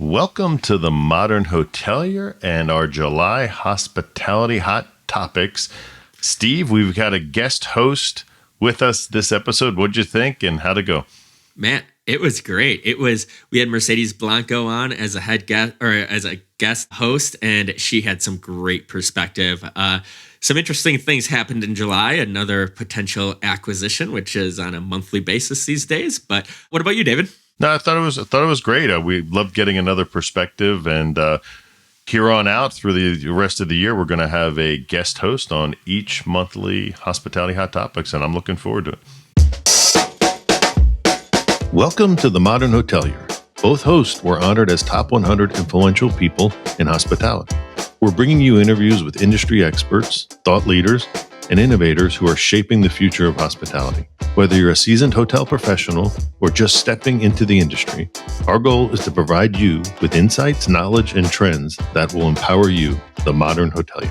Welcome to the Modern Hotelier and our July Hospitality Hot Topics. Steve, we've got a guest host with us this episode. What'd you think and how'd it go? Man, it was great. We had Mercedes Blanco on as a head guest or as a guest host, and she had some great perspective. Some interesting things happened in July, another potential acquisition, which is on a monthly basis these days. But what about you, David? No, I thought it was great. We loved getting another perspective, and here on out through the rest of the year, we're going to have a guest host on each monthly Hospitality Hot Topics, and I'm looking forward to it. Welcome to the Modern Hotelier. Both hosts were honored as top 100 influential people in hospitality. We're bringing you interviews with industry experts, thought leaders, and innovators who are shaping the future of hospitality. Whether you're a seasoned hotel professional or just stepping into the industry, our goal is to provide you with insights, knowledge, and trends that will empower you, the modern hotelier.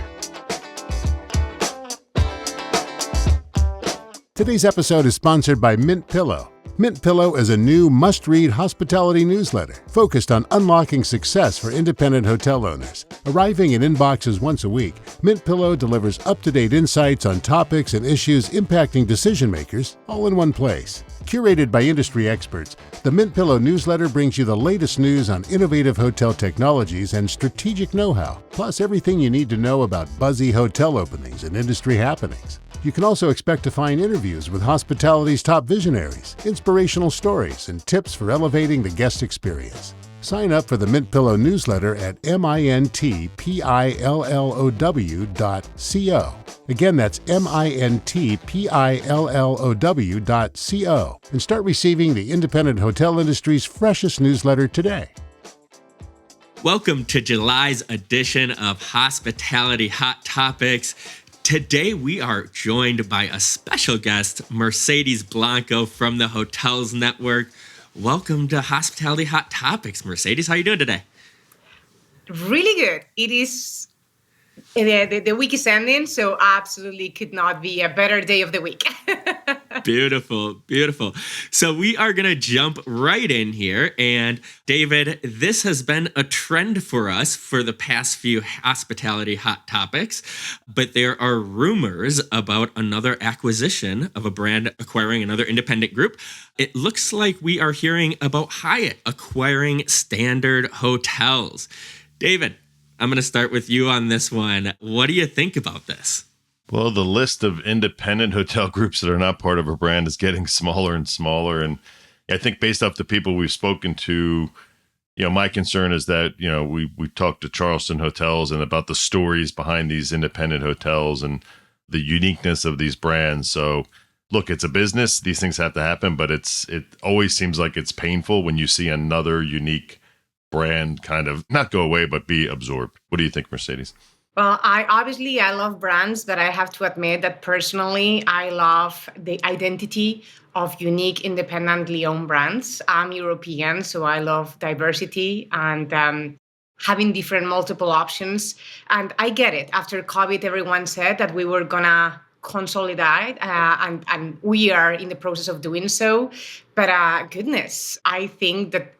Today's episode is sponsored by Mint Pillow. Mint Pillow is a new must-read hospitality newsletter focused on unlocking success for independent hotel owners. Arriving in inboxes once a week, Mint Pillow delivers up-to-date insights on topics and issues impacting decision-makers all in one place. Curated by industry experts, the Mint Pillow newsletter brings you the latest news on innovative hotel technologies and strategic know-how, plus everything you need to know about buzzy hotel openings and industry happenings. You can also expect to find interviews with hospitality's top visionaries, inspirational stories, and tips for elevating the guest experience. Sign up for the Mint Pillow newsletter at mintpillow.co. Again, that's mintpillow.co, and start receiving the independent hotel industry's freshest newsletter today. Welcome to July's edition of Hospitality Hot Topics. Today, we are joined by a special guest, Mercedes Blanco from the Hotels Network. Welcome to Hospitality Hot Topics, Mercedes. How are you doing today? Really good. It is the week is ending, so absolutely could not be a better day of the week. Beautiful, beautiful. So we are going to jump right in here. And David, this has been a trend for us for the past few hospitality hot topics, but there are rumors about another acquisition of a brand acquiring another independent group. It looks like we are hearing about Hyatt acquiring Standard Hotels. David, I'm going to start with you on this one. What do you think about this? Well, the list of independent hotel groups that are not part of a brand is getting smaller and smaller. And I think based off the people we've spoken to, my concern is that, we talked to Charleston Hotels and about the stories behind these independent hotels and the uniqueness of these brands. So look, it's a business. These things have to happen, but it always seems like it's painful when you see another unique brand kind of not go away, but be absorbed. What do you think, Mercedes? Well, I love brands, but I have to admit that personally, I love the identity of unique, independently owned brands. I'm European, so I love diversity and having different multiple options. And I get it. After COVID, everyone said that we were gonna consolidate, and we are in the process of doing so. But goodness, I think that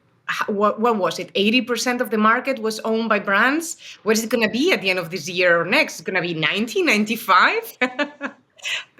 what was it? 80% of the market was owned by brands. What is it going to be at the end of this year or next? It's going to be 90, 95?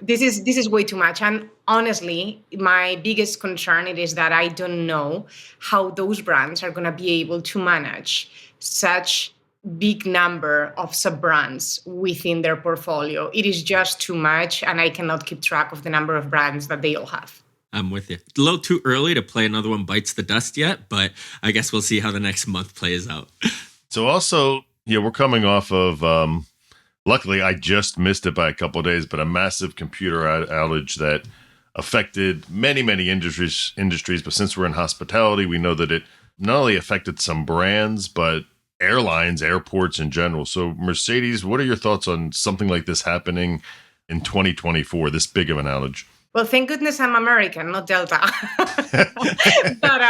This is way too much. And honestly, my biggest concern is that I don't know how those brands are going to be able to manage such big number of sub-brands within their portfolio. It is just too much, and I cannot keep track of the number of brands that they all have. I'm with you. A little too early to play Another One Bites the Dust yet, but I guess we'll see how the next month plays out. So also, we're coming off of, luckily I just missed it by a couple of days, but a massive computer outage that affected many, many industries. But since we're in hospitality, we know that it not only affected some brands, but airlines, airports in general. So Mercedes, what are your thoughts on something like this happening in 2024, this big of an outage? Well, thank goodness I'm American, not Delta. But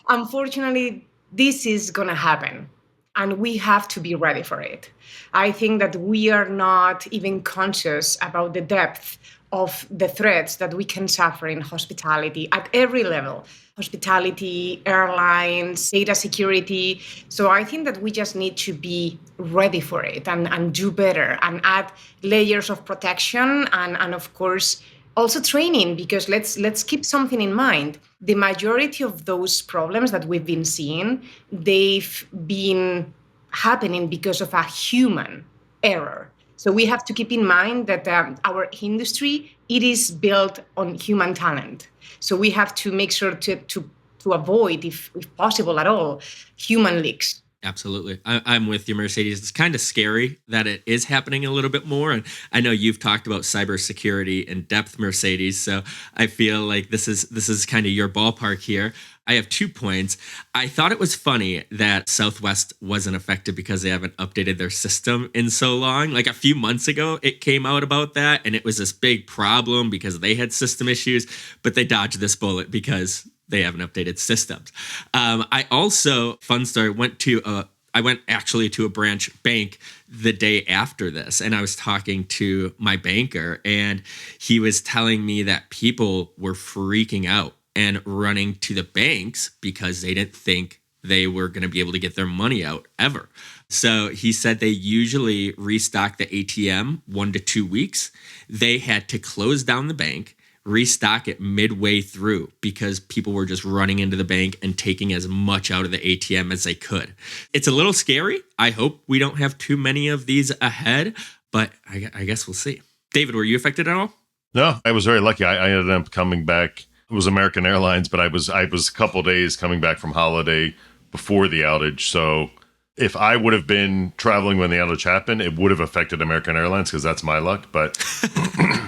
unfortunately, this is going to happen, and we have to be ready for it. I think that we are not even conscious about the depth of the threats that we can suffer in hospitality at every level: hospitality, airlines, data security. So I think that we just need to be ready for it and do better and add layers of protection and of course, also training, because let's keep something in mind. The majority of those problems that we've been seeing, they've been happening because of a human error. So we have to keep in mind that our industry, it is built on human talent. So we have to make sure to avoid, if possible at all, human leaks. Absolutely. I'm with you, Mercedes. It's kind of scary that it is happening a little bit more. And I know you've talked about cybersecurity in depth, Mercedes. So I feel like this is kind of your ballpark here. I have 2 points. I thought it was funny that Southwest wasn't affected because they haven't updated their system in so long. Like a few months ago, it came out about that, and it was this big problem because they had system issues, but they dodged this bullet because they haven't updated systems. I also, fun story, I went actually to a branch bank the day after this, and I was talking to my banker, and he was telling me that people were freaking out and running to the banks because they didn't think they were going to be able to get their money out ever. So he said they usually restock the ATM 1 to 2 weeks. They had to close down the bank, restock it midway through because people were just running into the bank and taking as much out of the ATM as they could. It's a little scary. I hope we don't have too many of these ahead, but I guess we'll see. David, were you affected at all? No, I was very lucky. I ended up coming back. It was American Airlines, but I was a couple of days coming back from holiday before the outage. So if I would have been traveling when the outage happened, it would have affected American Airlines because that's my luck. But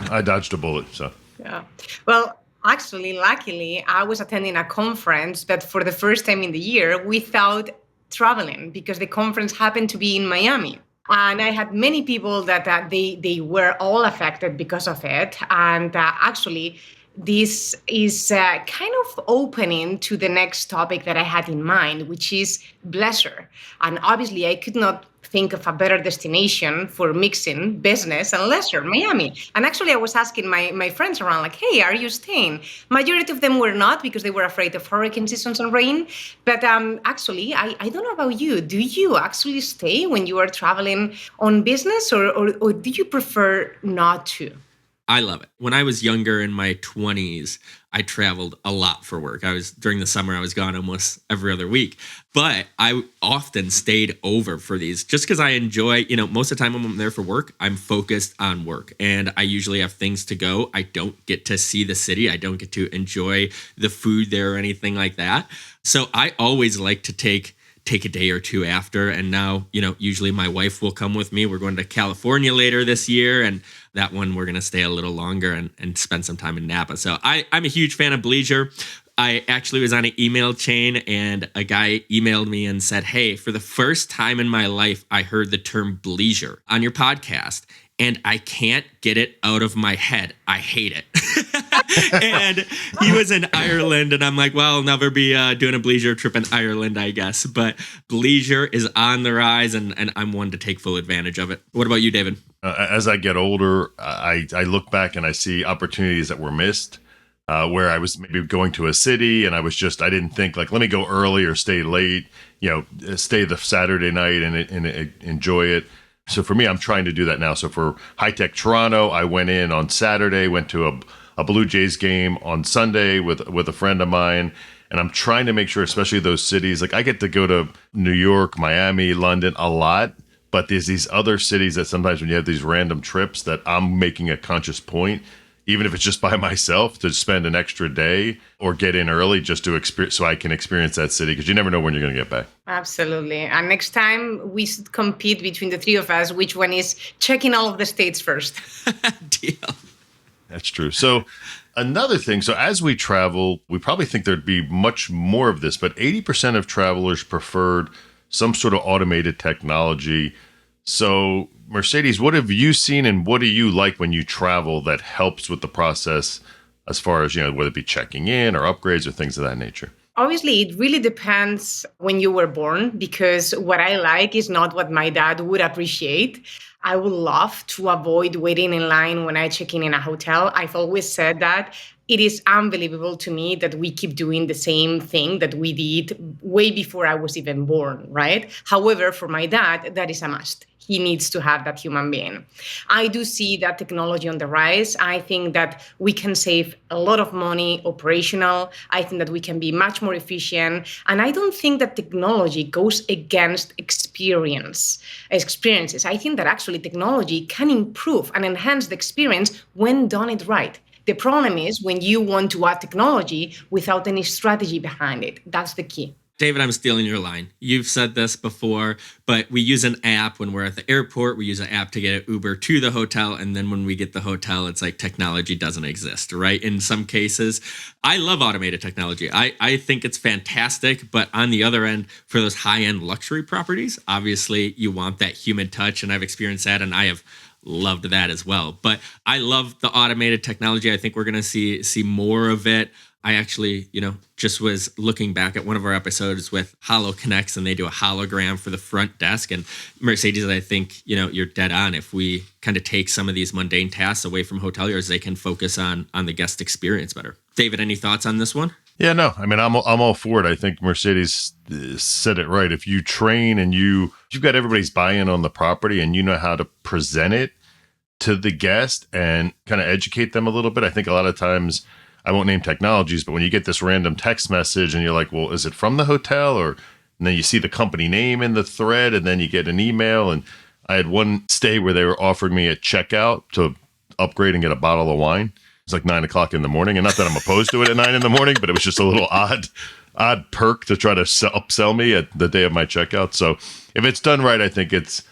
I dodged a bullet. So yeah. Well, actually, luckily, I was attending a conference, but for the first time in the year without traveling, because the conference happened to be in Miami. And I had many people that they were all affected because of it. And actually, this is kind of opening to the next topic that I had in mind, which is Bleisure. And obviously, I could not think of a better destination for mixing business and leisure, Miami. And actually, I was asking my friends around, like, hey, are you staying? Majority of them were not because they were afraid of hurricane seasons and rain. But actually, I don't know about you. Do you actually stay when you are traveling on business, or do you prefer not to? I love it. When I was younger in my 20s, I traveled a lot for work. During the summer, I was gone almost every other week. But I often stayed over for these just because I enjoy, most of the time when I'm there for work, I'm focused on work. And I usually have things to go. I don't get to see the city. I don't get to enjoy the food there or anything like that. So I always like to take a day or two after. And now, usually my wife will come with me. We're going to California later this year. And that one, we're going to stay a little longer and spend some time in Napa. So I'm a huge fan of Bleisure. I actually was on an email chain and a guy emailed me and said, hey, for the first time in my life, I heard the term Bleisure on your podcast. And I can't get it out of my head. I hate it. And he was in Ireland, and I'm like, well, I'll never be doing a Bleisure trip in Ireland, I guess. But Bleisure is on the rise, and I'm one to take full advantage of it. What about you, David? As I get older, I look back and I see opportunities that were missed, where I was maybe going to a city and I didn't think like, let me go early or stay late, stay the Saturday night and enjoy it. So for me, I'm trying to do that now. So for High Tech Toronto, I went in on Saturday, went to a Blue Jays game on Sunday with a friend of mine. And I'm trying to make sure, especially those cities, like I get to go to New York, Miami, London a lot. But there's these other cities that sometimes when you have these random trips that I'm making a conscious point, even if it's just by myself, to spend an extra day or get in early just to experience, so I can experience that city, because you never know when you're going to get back. Absolutely. And next time we should compete between the three of us, which one is checking all of the states first. Deal. That's true. So another thing, so as we travel, we probably think there'd be much more of this, but 80% of travelers preferred some sort of automated technology. So Mercedes, what have you seen and what do you like when you travel that helps with the process as far as, whether it be checking in or upgrades or things of that nature? Obviously, it really depends when you were born, because what I like is not what my dad would appreciate. I would love to avoid waiting in line when I check in a hotel. I've always said that it is unbelievable to me that we keep doing the same thing that we did way before I was even born, right? However, for my dad, that is a must. He needs to have that human being. I do see that technology on the rise. I think that we can save a lot of money operational. I think that we can be much more efficient. And I don't think that technology goes against experiences. I think that actually technology can improve and enhance the experience when done it right. The problem is when you want to add technology without any strategy behind it. That's the key. David, I'm stealing your line. You've said this before, but we use an app when we're at the airport. We use an app to get an Uber to the hotel. And then when we get the hotel, it's like technology doesn't exist, right? In some cases, I love automated technology. I think it's fantastic. But on the other end, for those high-end luxury properties, obviously you want that human touch. And I've experienced that, and I have loved that as well. But I love the automated technology. I think we're going to see more of it. I actually, just was looking back at one of our episodes with Holo Connects, and they do a hologram for the front desk. And Mercedes, I think, you're dead on. If we kind of take some of these mundane tasks away from hoteliers, they can focus on the guest experience better. David, any thoughts on this one? Yeah, no, I mean, I'm all for it. I think Mercedes said it right. If you train and you've got everybody's buy-in on the property and you know how to present it to the guest and kind of educate them a little bit, I think a lot of times, I won't name technologies, but when you get this random text message and you're like, well, is it from the hotel? And then you see the company name in the thread, and then you get an email. And I had one stay where they were offering me a checkout to upgrade and get a bottle of wine. It's like 9:00 in the morning. And not that I'm opposed to it at 9 in the morning, but it was just a little odd perk to try to upsell me at the day of my checkout. So if it's done right, I think it's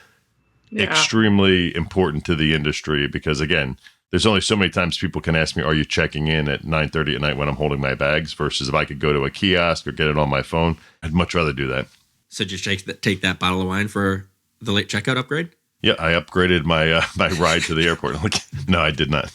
extremely important to the industry because, again, there's only so many times people can ask me, are you checking in at 9:30 at night when I'm holding my bags versus if I could go to a kiosk or get it on my phone, I'd much rather do that. So just take that bottle of wine for the late checkout upgrade? Yeah, I upgraded my my ride to the airport. No, I did not.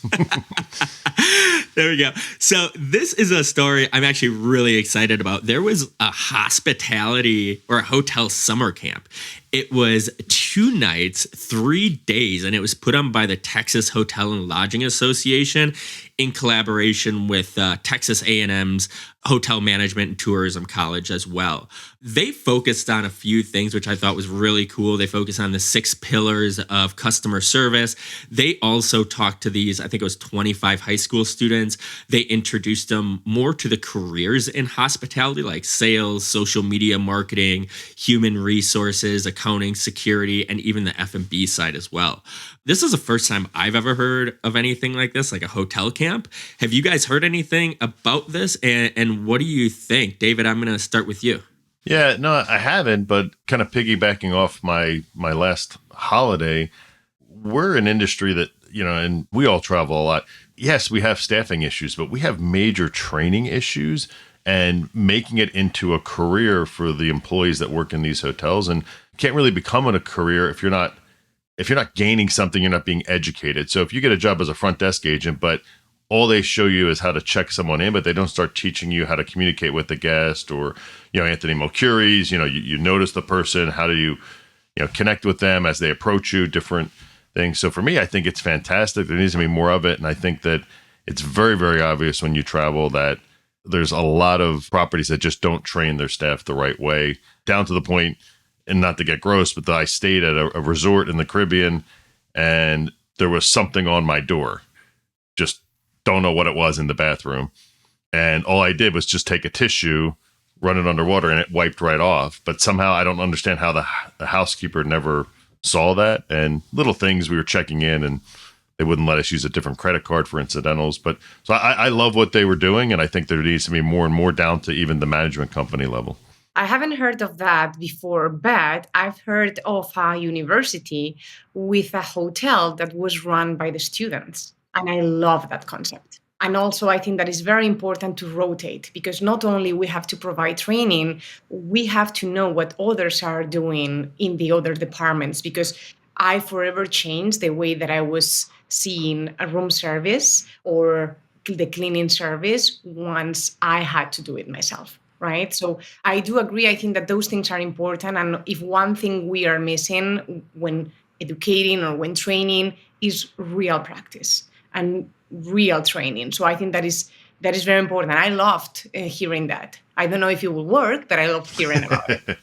There we go. So this is a story I'm actually really excited about. There was a hospitality or a hotel summer camp. It was 2 nights, 3 days, and it was put on by the Texas Hotel and Lodging Association in collaboration with Texas A&M's Hotel Management and Tourism College as well. They focused on a few things, which I thought was really cool. They focused on the 6 pillars of customer service. They also talked to these, I think it was 25 high school students. They introduced them more to the careers in hospitality, like sales, social media marketing, human resources, accounting, security, and even the F&B side as well. This is the first time I've ever heard of anything like this, like a hotel camp. Have you guys heard anything about this? And what do you think? David, I'm going to start with you. Yeah, no, I haven't, but kind of piggybacking off my last holiday, we're an industry that, and we all travel a lot. Yes, we have staffing issues, but we have major training issues and making it into a career for the employees that work in these hotels. And can't really become a career if you're not gaining something, you're not being educated. So if you get a job as a front desk agent, but all they show you is how to check someone in, but they don't start teaching you how to communicate with the guest or, Anthony Mulcahy's, you notice the person, how do you, connect with them as they approach you, different things. So for me, I think it's fantastic. There needs to be more of it. And I think that it's very, very obvious when you travel that there's a lot of properties that just don't train their staff the right way, down to the point, and not to get gross, but I stayed at a resort in the Caribbean and there was something on my door. Just don't know what it was in the bathroom. And all I did was just take a tissue, run it underwater, and it wiped right off. But somehow I don't understand how the housekeeper never saw that. And little things, we were checking in and they wouldn't let us use a different credit card for incidentals. But so I love what they were doing. And I think there needs to be more and more down to even the management company level. I haven't heard of that before, but I've heard of a university with a hotel that was run by the students. And I love that concept. And also, I think that it's very important to rotate because not only we have to provide training, we have to know what others are doing in the other departments because I forever changed the way that I was seeing a room service or the cleaning service once I had to do it myself. Right. So I do agree. I think that those things are important. And if one thing we are missing when educating or when training is real practice and real training. So I think that is very important. I loved hearing that. I don't know if it will work, but I loved hearing about it.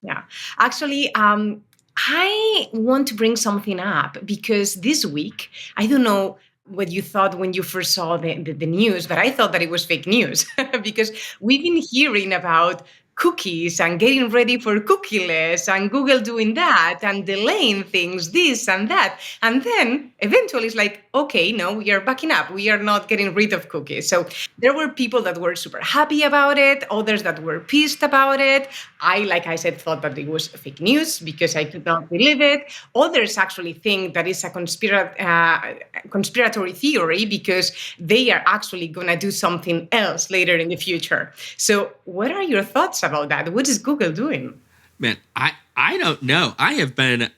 Yeah. Actually, I want to bring something up because this week, I don't know what you thought when you first saw the news, but I thought that it was fake news because we've been hearing about cookies and getting ready for cookieless and Google doing that and delaying things, this and that. And then eventually it's like, okay, no, we are backing up. We are not getting rid of cookies. So there were people that were super happy about it, others that were pissed about it. I, like I said, thought that it was fake news because I could not believe it. Others actually think that it's a conspiratory theory because they are actually going to do something else later in the future. So what are your thoughts about that? What is Google doing? Man, I don't know. I have been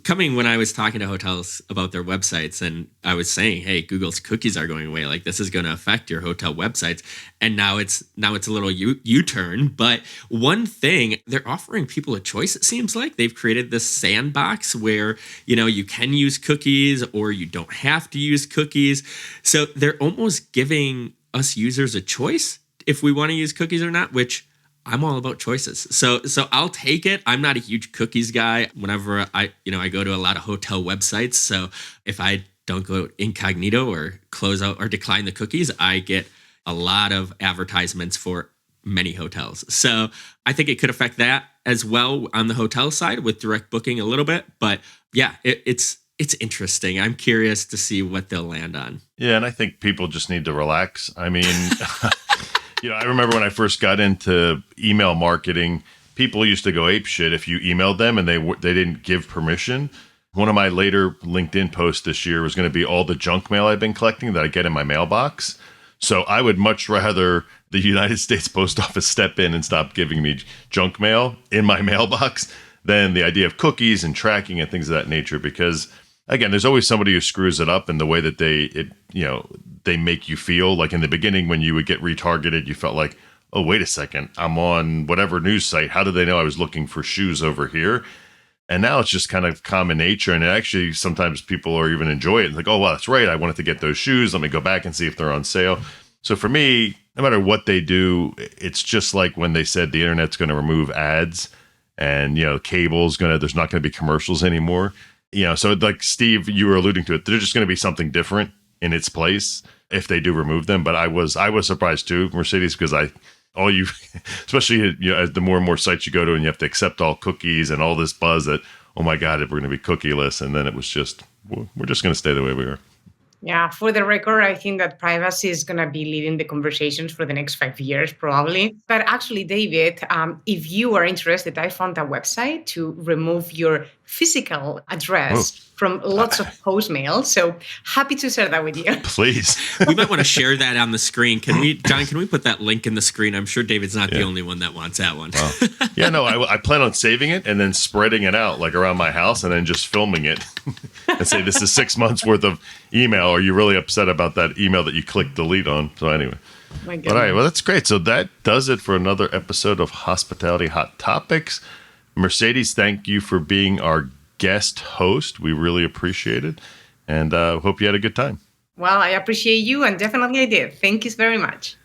coming when I was talking to hotels about their websites, and I was saying, hey, Google's cookies are going away. Like, this is going to affect your hotel websites. And now it's a little U-turn. But one thing, they're offering people a choice, it seems like. They've created this sandbox where, you can use cookies or you don't have to use cookies. So they're almost giving us users a choice if we want to use cookies or not, which I'm all about choices. So I'll take it. I'm not a huge cookies guy. Whenever I go to a lot of hotel websites. So if I don't go incognito or close out or decline the cookies, I get a lot of advertisements for many hotels. So I think it could affect that as well on the hotel side with direct booking a little bit. But yeah, it's interesting. I'm curious to see what they'll land on. Yeah, and I think people just need to relax. I mean, I remember when I first got into email marketing, people used to go apeshit if you emailed them and they didn't give permission. One of my later LinkedIn posts this year was going to be all the junk mail I've been collecting that I get in my mailbox. So I would much rather the United States Post Office step in and stop giving me junk mail in my mailbox than the idea of cookies and tracking and things of that nature. Because again, there's always somebody who screws it up in the way that they make you feel. Like in the beginning, when you would get retargeted, you felt like, oh, wait a second, I'm on whatever news site. How do they know I was looking for shoes over here? And now it's just kind of common nature. And actually, sometimes people are even enjoy it. It's like, oh, well, that's right. I wanted to get those shoes. Let me go back and see if they're on sale. So for me, no matter what they do, it's just like when they said the internet's going to remove ads and, cable's there's not going to be commercials anymore. So like Steve, you were alluding to it, there's just going to be something different in its place if they do remove them. But I was surprised too, Mercedes, because especially as the more and more sites you go to and you have to accept all cookies and all this buzz that, oh my God, we're going to be cookieless. And then it was just, we're just going to stay the way we are. Yeah, for the record, I think that privacy is going to be leading the conversations for the next 5 years, probably. But actually, David, if you are interested, I found a website to remove your physical address from lots of post mail. So happy to share that with you. Please. We might want to share that on the screen. John, can we put that link in the screen? I'm sure David's not the only one that wants that one. Wow. Yeah, no, I plan on saving it and then spreading it out like around my house and then just filming it and say, this is 6 months worth of email. Are you really upset about that email that you clicked delete on? So anyway. But all right, well, that's great. So that does it for another episode of Hospitality Hot Topics. Mercedes, thank you for being our guest host. We really appreciate it. And hope you had a good time. Well, I appreciate you, and definitely I did. Thank you very much.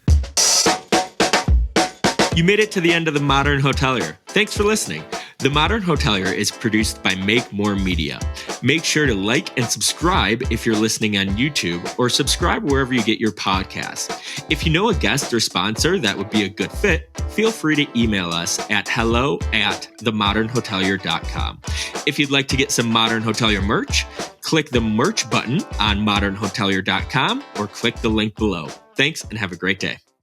You made it to the end of The Modern Hotelier. Thanks for listening. The Modern Hotelier is produced by Make More Media. Make sure to like and subscribe if you're listening on YouTube, or subscribe wherever you get your podcasts. If you know a guest or sponsor that would be a good fit, feel free to email us at hello@themodernhotelier.com. If you'd like to get some Modern Hotelier merch, click the merch button on modernhotelier.com or click the link below. Thanks and have a great day.